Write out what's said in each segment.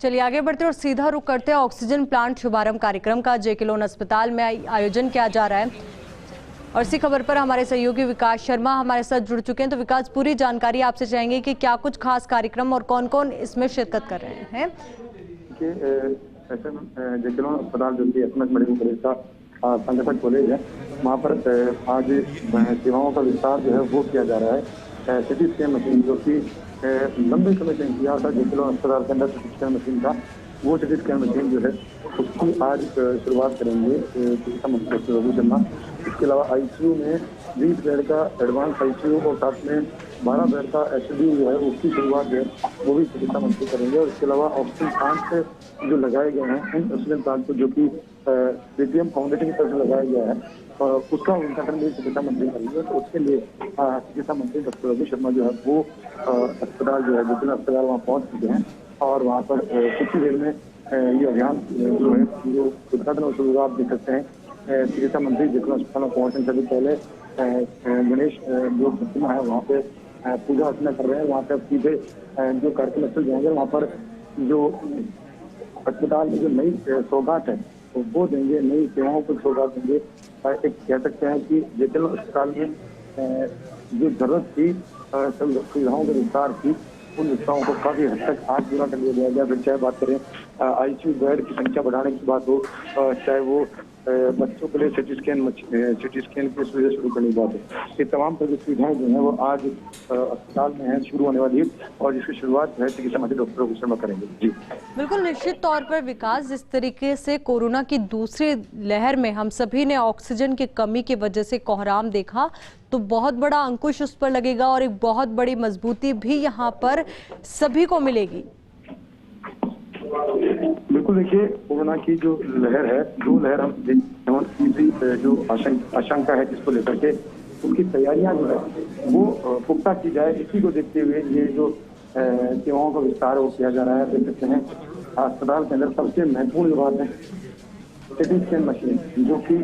चलिए आगे बढ़ते हैं और सीधा रुख करते हैं ऑक्सीजन प्लांट शुभारंभ कार्यक्रम का जेके लोन अस्पताल में आयोजन किया जा रहा है। और इसी खबर पर हमारे सहयोगी विकास शर्मा हमारे साथ जुड़ चुके हैं। तो विकास, पूरी जानकारी आपसे चाहेंगे कि क्या कुछ खास कार्यक्रम और कौन कौन इसमें शिरकत कर रहे हैं। जेके लोन अस्पताल जो कि एसएमएस मेडिकल कॉलेज का संगठक कॉलेज है, वहाँ पर आज सेवाओं का विस्तार जो है वो किया जा रहा है। सिटी स्कैन मशीन जो कि लंबे समय से इंतजार था जेके लोन अस्पताल के अंदर सिटी स्कैन मशीन था, वो सिटी स्कैन मशीन जो है उसकी आज शुरुआत करेंगे चिकित्सा मंत्री डॉक्टर रघु शर्मा। इसके अलावा आईसीयू में 20 बेड का एडवांस आईसीयू और साथ में 12 बेड का एचडीयू जो है उसकी शुरुआत जो है वो भी चिकित्सा मंत्री करेंगे। और इसके अलावा ऑक्सीजन प्लांट जो लगाए गए हैं, इन ऑक्सीजन प्लांट को जो कि पेटीएम फाउंडेशन की तरफ से लगाया गया है उसका उद्घाटन भी चिकित्सा मंत्री करेंगे। तो उसके लिए चिकित्सा मंत्री डॉक्टर रघु शर्मा जो है वो अस्पताल जो है जेके लोन अस्पताल वहाँ पहुँच चुके हैं और वहाँ पर कुछ ही देर में ये अभियान जो है जो उद्घाटन और शुरुआत देख सकते हैं। चिकित्सा मंत्री जेके लोन अस्पताल में पहुँचने से भी पहले गणेश जो प्रतिमा है वहाँ पे पूजा अर्चना कर रहे हैं। वहाँ पे सीधे जो कार्यक्रम स्थल जाएंगे, वहाँ पर जो अस्पताल में जो नई सौगात है वो देंगे, नई सेवाओं को सौगात देंगे। एक कह सकते हैं कि जेके लोन अस्पताल में जो जरूरत थी सुविधाओं के विस्तार की, उन विस्तारों को काफी हद तक आज पूरा कर लिया गया। फिर चाहे बात करें आईसीयू बेड की संख्या बढ़ाने की बात हो, चाहे वो बच्चों के लिए सिटी स्कैन की सुविधा शुरू करने की बात है, ये तमाम तरह की सुविधाएं जो है वो आज अस्पताल में है शुरू होने वाली है और जिसकी शुरुआत है चिकित्सा मंत्री डॉक्टर रघु शर्मा करेंगे। जी बिल्कुल, निश्चित तौर पर विकास, जिस तरीके से कोरोना की दूसरी लहर में हम सभी ने ऑक्सीजन की कमी की वजह से कोहराम देखा, तो बहुत बड़ा अंकुश उस पर लगेगा और एक बहुत बड़ी मजबूती भी यहाँ पर सभी को मिलेगी। बिल्कुल, देखिए कोरोना की जो लहर है, जो लहर हम तीसरी जो आशंका है जिसको लेकर के उसकी तैयारियां जो है वो पुख्ता की जाए, इसी को देखते हुए ये जो सेवाओं का विस्तार वो किया जा रहा है। देख सकते हैं अस्पताल के अंदर सबसे महत्वपूर्ण जो बात है सिटी स्कैन मशीन जो कि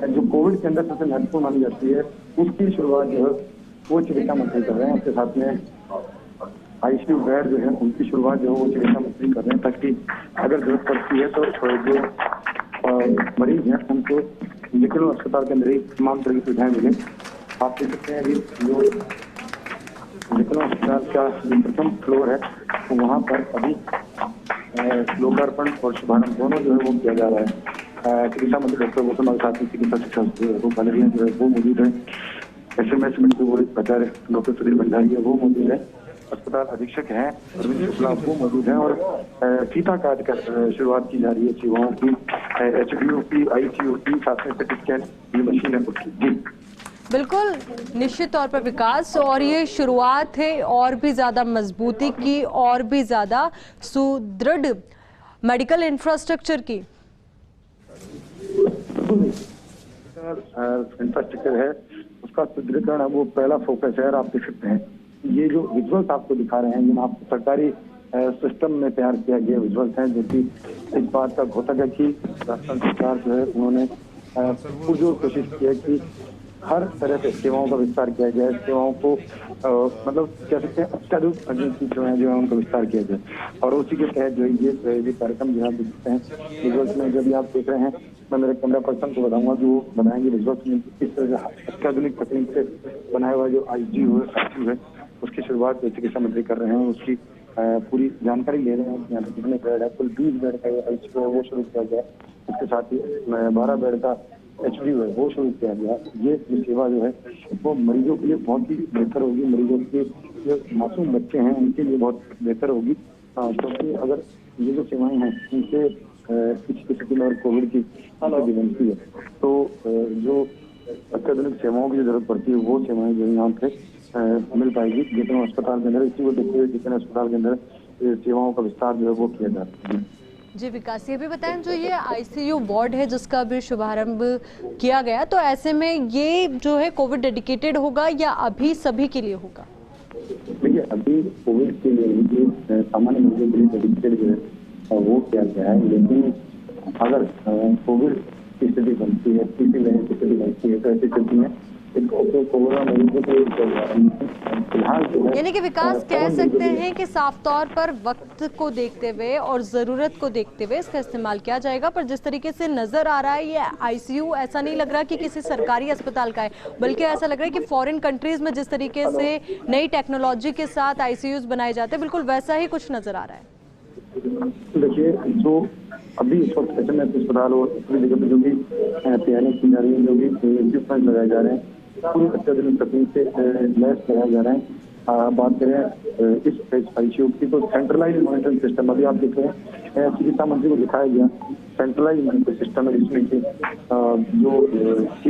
जो कोविड के अंदर सबसे महत्वपूर्ण मानी जाती है, उसकी शुरुआत जो है वो चिकित्सा मंत्री कर रहे हैं। उसके साथ में आईसीयू बेड जो है उनकी शुरुआत जो है वो चिकित्सा मंत्री कर रहे हैं, ताकि अगर जरूरत पड़ती है तो जो मरीज हैं उनको जेके लोन अस्पताल के अंदर ही तमाम तरह की सुविधाएं मिले। आप देख सकते हैं अभी जो जेके लोन अस्पताल का जो प्रथम फ्लोर है तो वहाँ पर अभी लोकार्पण और शुभारंभ दोनों जो है वो किया जा रहा है। चिकित्सा मंत्री डॉक्टर रघु शर्मा के साथ ही चिकित्सा शिक्षक जो है वो मौजूद है। एसएमएस मेडिकल कॉलेज प्राचार्य डॉक्टर सुधीर भंडारी वो मौजूद है। अस्पताल अधीक्षक हैं अरविंद शुक्ला वो मौजूद हैं और फीता काट कर शुरुआत की जा रही है सेवाओं की, एचडीयू की, आईसीयू की, साथ में सिटी स्कैन की मशीन है उसकी। जी बिल्कुल, निश्चित तौर पर विकास, और ये शुरुआत है और भी ज्यादा मजबूती की और भी ज्यादा सुदृढ़ मेडिकल इंफ्रास्ट्रक्चर की। इंफ्रास्ट्रक्चर है उसका सुदृढ़ीकरण वो पहला फोकस है। और आप देख सकते हैं ये जो विजुअल्स आपको दिखा रहे हैं, जिन्हें आपको सरकारी सिस्टम में तैयार किया गया विजुअल्स हैं, जो कि इस बात का घोषक है कि राजस्थान सरकार जो है उन्होंने पुरजोर कोशिश की है कि हर तरह से सेवाओं का विस्तार किया जाए, सेवाओं को मतलब कह सकते हैं अत्याधुनिक जो है उनका विस्तार किया जाए। और उसी के तहत जो है ये कार्यक्रम जो आप देख सकते हैं विजुअल्स में, जब आप देख रहे हैं मैं मेरे कैमरा पर्सन को बताऊंगा कि वो बनाएंगे विजुअल्स में किस तरह से अत्याधुनिक तकनीक से बनाया हुआ जो आईसीयू है उसकी शुरुआत चिकित्सा मंत्री कर रहे हैं। उसकी पूरी जानकारी ले रहे हैं यहाँ पे कितने बेड है, कुल 20 बेड का आईसीयू है वो शुरू किया गया। इसके साथ ही 12 बेड का एचडीयू है वो शुरू किया गया। ये सेवा जो है वो मरीजों के लिए बहुत ही बेहतर होगी, मरीजों के जो मासूम बच्चे हैं उनके लिए बहुत बेहतर होगी, क्योंकि अगर ये जो सेवाएं हैं इनसे किसी स्थिति में कोविड की बनती है तो जो अत्याधुनिक सेवाओं की जरूरत पड़ती है वो सेवाएं जो यहाँ पे मिल पाएगी जेके लोन अस्पताल के अंदर। इसी को देखते हुए जेके लोन अस्पताल के अंदर सेवाओं का विस्तार जो है वो किया जा रहा है। जी विकास, ये भी बताएं जो ये आईसीयू वार्ड है जिसका भी शुभारंभ किया गया, तो ऐसे में ये जो है कोविड डेडिकेटेड होगा या अभी सभी के लिए होगा? देखिए अभी कोविड के लिए सामान्य मरीजों के लिए डेडिकेटेड जो है वो किया गया है, लेकिन अगर कोविड की स्थिति बनती है, किसी नई स्थिति बनती है तो ऐसी स्थिति में कोरोना मरीजों को फिलहाल जो है यानी कि विकास कह सकते हैं कि साफ तौर पर वक्त को देखते हुए और ज़रूरत को देखते हुए इसका इस्तेमाल किया जाएगा। पर जिस तरीके से नज़र आ रहा है ये आईसीयू ऐसा नहीं लग रहा कि किसी सरकारी अस्पताल का है, बल्कि ऐसा लग रहा है कि फॉरेन कंट्रीज में जिस तरीके से नई टेक्नोलॉजी के साथ आईसीयूज बनाए जाते हैं बिल्कुल वैसा ही कुछ नज़र आ रहा है। देखिए, जो अभी इस वक्त एचएमएस अस्पताल और पूरी जगह पे जो भी तैयारियां की जा रही है, जो भी इक्विपमेंट लगाए जा रहे हैं, पूरी अत्याधुनिक तकनीक से लैस लगाए जा रहे हैं। बात करें इस आईसीयू की तो सेंट्रलाइज मॉनिटरिंग सिस्टम अभी आप देख रहे हैं चिकित्सा मंत्री को दिखाया गया सेंट्रलाइज मॉनिटरिंग सिस्टम है, जिसमें कि जो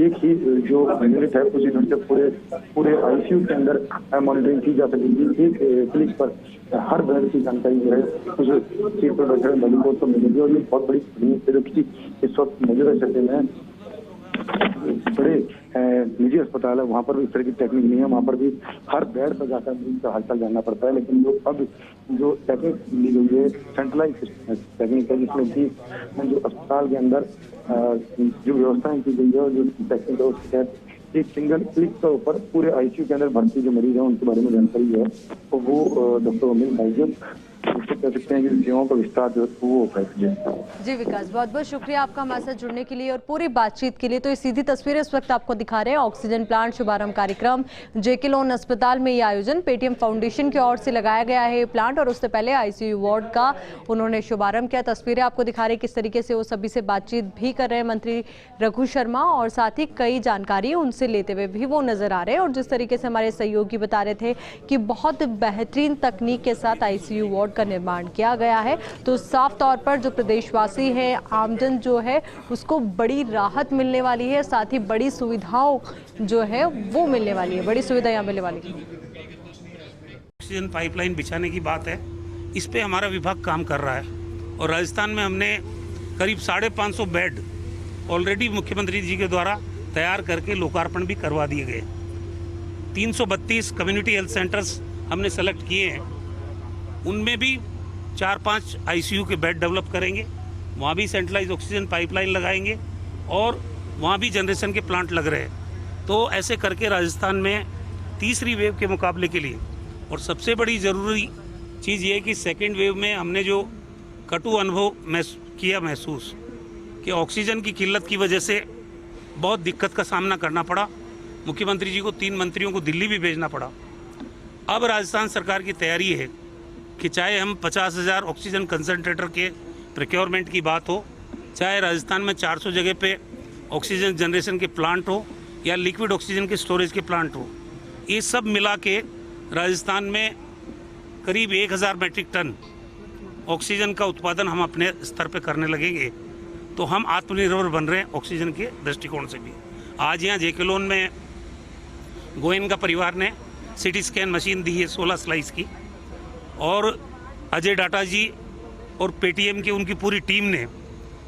एक ही जो यूनिट है उस यूनिट से पूरे आईसीयू के अंदर मॉनिटरिंग की जा सकेगी। एक क्लिक पर हर बेड की जानकारी जो है उस चीफ प्रोडक्टर मेडिको को मिलेगी और ये बहुत बड़ी तकनीक है जो कि इस वक्त मौजूदा स्थिति में बड़े निजी अस्पताल है, वहाँ पर भी इस तरह की टेक्निक नहीं है। वहाँ पर भी हर बेड पर जाकर मरीज का हालचाल जानना पड़ता है। लेकिन जो अब जो टेक्निक ली गई है सेंट्रलाइज टेक्निक है, जिसमें कि जो अस्पताल के अंदर जो व्यवस्थाएं की गई है और जो टेक्निक है उसके तहत एक सिंगल क्लिक के ऊपर पूरे आईसीयू के अंदर भर्ती जो मरीज है उनके बारे में जानकारी जो है तो वो डॉक्टर को मिल पाएगी। उससे कह सकते हैं कि सेवाओं का विस्तार जो है वो होगा। जी विकास, बहुत बहुत शुक्रिया आपका हमारे साथ जुड़ने के लिए और पूरी बातचीत के लिए। तो ये सीधी तस्वीरें इस वक्त आपको दिखा रहे हैं ऑक्सीजन प्लांट शुभारंभ कार्यक्रम जेके लोन अस्पताल में। ये आयोजन पेटीएम फाउंडेशन की ओर से लगाया गया है ये प्लांट और उससे पहले आईसीयू वार्ड का उन्होंने शुभारंभ किया। तस्वीरें आपको दिखा रहे हैं किस तरीके से वो सभी से बातचीत भी कर रहे हैं मंत्री रघु शर्मा और साथ ही कई जानकारी उनसे लेते हुए भी वो नजर आ रहे हैं। और जिस तरीके से हमारे सहयोगी बता रहे थे कि बहुत बेहतरीन तकनीक के साथ आईसीयू वार्ड का निर्माण किया गया है, तो साफ तौर पर जो प्रदेशवासी है आमजन जो है उसको बड़ी राहत मिलने वाली है, साथ ही बड़ी सुविधाओं जो है वो मिलने वाली है, बड़ी सुविधा यहाँ मिलने वाली है। ऑक्सीजन पाइपलाइन बिछाने की बात है, इस पे हमारा विभाग काम कर रहा है और राजस्थान में हमने करीब 550 बेड ऑलरेडी मुख्यमंत्री जी के द्वारा तैयार करके लोकार्पण भी करवा दिए गए। 332 कम्युनिटी हेल्थ सेंटर्स हमने सेलेक्ट किए हैं, उनमें भी 4-5 आईसीयू के बेड डेवलप करेंगे, वहाँ भी सेंट्रलाइज ऑक्सीजन पाइपलाइन लगाएंगे और वहाँ भी जनरेशन के प्लांट लग रहे हैं। तो ऐसे करके राजस्थान में तीसरी वेव के मुकाबले के लिए और सबसे बड़ी ज़रूरी चीज़ ये है कि सेकेंड वेव में हमने जो कटु अनुभव महसूस कि ऑक्सीजन की किल्लत की वजह से बहुत दिक्कत का सामना करना पड़ा। मुख्यमंत्री जी को 3 मंत्रियों को दिल्ली भी भेजना पड़ा। अब राजस्थान सरकार की तैयारी है कि चाहे हम 50,000 ऑक्सीजन कंसंट्रेटर के प्रोक्योरमेंट की बात हो, चाहे राजस्थान में 400 जगह पे ऑक्सीजन जनरेशन के प्लांट हो या लिक्विड ऑक्सीजन के स्टोरेज के प्लांट हो, ये सब मिला के राजस्थान में करीब 1000 मैट्रिक टन ऑक्सीजन का उत्पादन हम अपने स्तर पे करने लगेंगे। तो हम आत्मनिर्भर बन रहे हैं ऑक्सीजन के दृष्टिकोण से भी। आज यहाँ जेके लोन में गोयन का परिवार ने सिटी स्कैन मशीन दी है 16 स्लाइस की और अजय डाटा जी और पेटीएम की उनकी पूरी टीम ने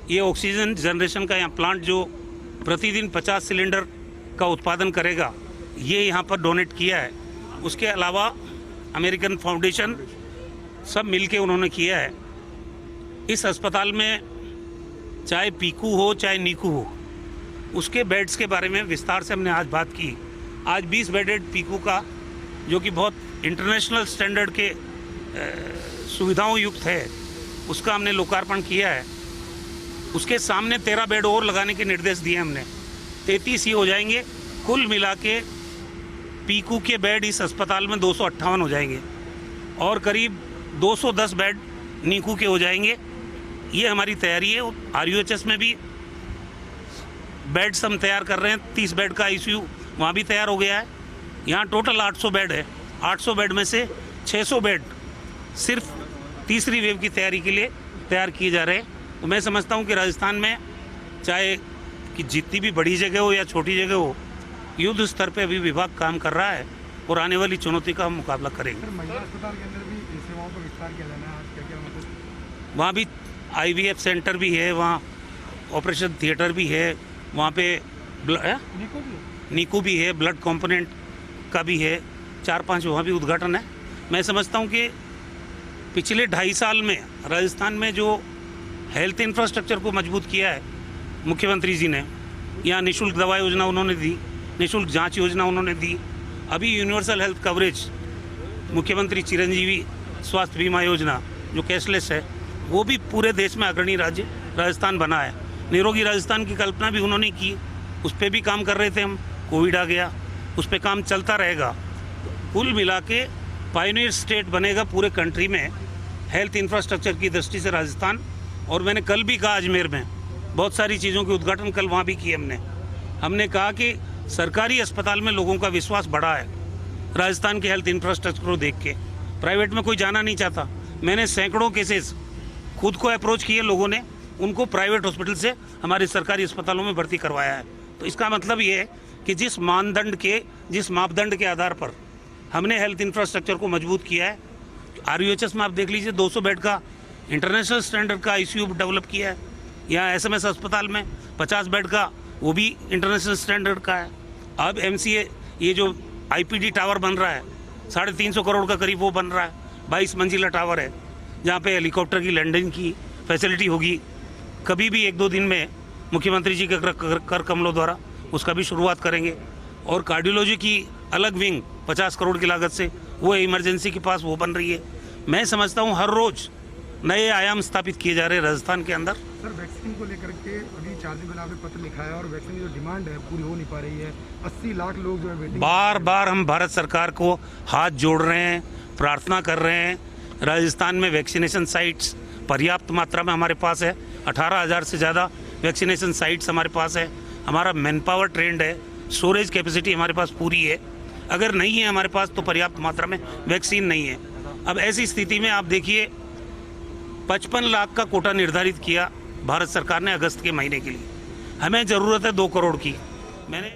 ये ऑक्सीजन जनरेशन का यहाँ प्लांट जो प्रतिदिन 50 सिलेंडर का उत्पादन करेगा ये यहाँ पर डोनेट किया है। उसके अलावा अमेरिकन फाउंडेशन सब मिलके उन्होंने किया है। इस अस्पताल में चाहे पीकू हो चाहे नीकू हो, उसके बेड्स के बारे में विस्तार से हमने आज बात की। आज 20 बेडेड पीकू का जो कि बहुत इंटरनेशनल स्टैंडर्ड के सुविधाओं युक्त है, उसका हमने लोकार्पण किया है। उसके सामने 13 बेड और लगाने के निर्देश दिए हमने, 33 ही हो जाएंगे। कुल मिला के पीकू के बेड इस अस्पताल में 258 हो जाएंगे और करीब 210 बेड नीकू के हो जाएंगे। ये हमारी तैयारी है। आरयूएचएस में भी बेड्स हम तैयार कर रहे हैं। 30 बेड का आईसीयू वहाँ भी तैयार हो गया है। यहाँ टोटल 800 बेड है। 800 बेड में से 600 बेड सिर्फ तीसरी वेव की तैयारी के लिए तैयार किए जा रहे हैं। तो मैं समझता हूँ कि राजस्थान में चाहे कि जितनी भी बड़ी जगह हो या छोटी जगह हो, युद्ध स्तर पे अभी विभाग काम कर रहा है और आने वाली चुनौती का हम मुकाबला करेंगे। महिला अस्पताल के अंदर भी सेवाओं का विस्तार किया जाना है, आज क्या मतलब? वहाँ भी आईवीएफ सेंटर भी है, वहाँ ऑपरेशन थिएटर भी है, वहाँ पे नीकू भी है, ब्लड कंपोनेंट का भी है, 4-5 वहाँ भी उद्घाटन है। मैं समझता हूँ कि पिछले 2.5 साल में राजस्थान में जो हेल्थ इंफ्रास्ट्रक्चर को मजबूत किया है मुख्यमंत्री जी ने, यहाँ निःशुल्क दवा योजना उन्होंने दी, निःशुल्क जांच योजना उन्होंने दी। अभी यूनिवर्सल हेल्थ कवरेज मुख्यमंत्री चिरंजीवी स्वास्थ्य बीमा योजना जो कैशलेस है, वो भी पूरे देश में अग्रणी राज्य राजस्थान बना है। निरोगी राजस्थान की कल्पना भी उन्होंने की, उस पर भी काम कर रहे थे हम, कोविड आ गया, उस पर काम चलता रहेगा। कुल मिला के पायनियर स्टेट बनेगा पूरे कंट्री में हेल्थ इंफ्रास्ट्रक्चर की दृष्टि से राजस्थान। और मैंने कल भी कहा अजमेर में बहुत सारी चीज़ों के उद्घाटन कल वहाँ भी किए हमने कहा कि सरकारी अस्पताल में लोगों का विश्वास बढ़ा है राजस्थान के हेल्थ इंफ्रास्ट्रक्चर को देख के। प्राइवेट में कोई जाना नहीं चाहता। मैंने सैकड़ों केसेस खुद को अप्रोच किए, लोगों ने उनको प्राइवेट हॉस्पिटल से हमारे सरकारी अस्पतालों में भर्ती करवाया है। तो इसका मतलब ये है कि जिस मापदंड के आधार पर हमने हेल्थ इंफ्रास्ट्रक्चर को मजबूत किया है, RUHS में आप देख लीजिए 200 बेड का इंटरनेशनल स्टैंडर्ड का ICU डेवलप किया है। यहाँ SMS अस्पताल में 50 बेड का, वो भी इंटरनेशनल स्टैंडर्ड का है। अब MCA ये जो IPD टावर बन रहा है 350 करोड़ का करीब, वो बन रहा है। 22 मंजिला टावर है जहाँ पे हेलीकॉप्टर की लैंडिंग की फैसिलिटी होगी। कभी भी 1-2 दिन में मुख्यमंत्री जी के कर कमलों द्वारा उसका भी शुरुआत करेंगे। और कार्डियोलॉजी की अलग विंग 50 करोड़ की लागत से वो इमरजेंसी के पास वो बन रही है। मैं समझता हूँ हर रोज नए आयाम स्थापित किए जा रहे हैं राजस्थान के अंदर। सर, वैक्सीन को लेकर के अभी 4 दिन पहले आपने पत्र लिखा है और वैक्सीन की जो डिमांड है पूरी हो नहीं पा रही है। 80 लाख लोग जो है वेटिंग। बार बार हम भारत सरकार को हाथ जोड़ रहे हैं, प्रार्थना कर रहे हैं। राजस्थान में वैक्सीनेशन साइट्स पर्याप्त मात्रा में हमारे पास है। 18,000 से ज़्यादा वैक्सीनेशन साइट्स हमारे पास है। हमारा मैन पावर ट्रेंड है, स्टोरेज कैपेसिटी हमारे पास पूरी है। अगर नहीं है हमारे पास तो पर्याप्त मात्रा में वैक्सीन नहीं है। अब ऐसी स्थिति में आप देखिए 55 लाख का कोटा निर्धारित किया भारत सरकार ने अगस्त के महीने के लिए। हमें ज़रूरत है 2 करोड़ की। मैंने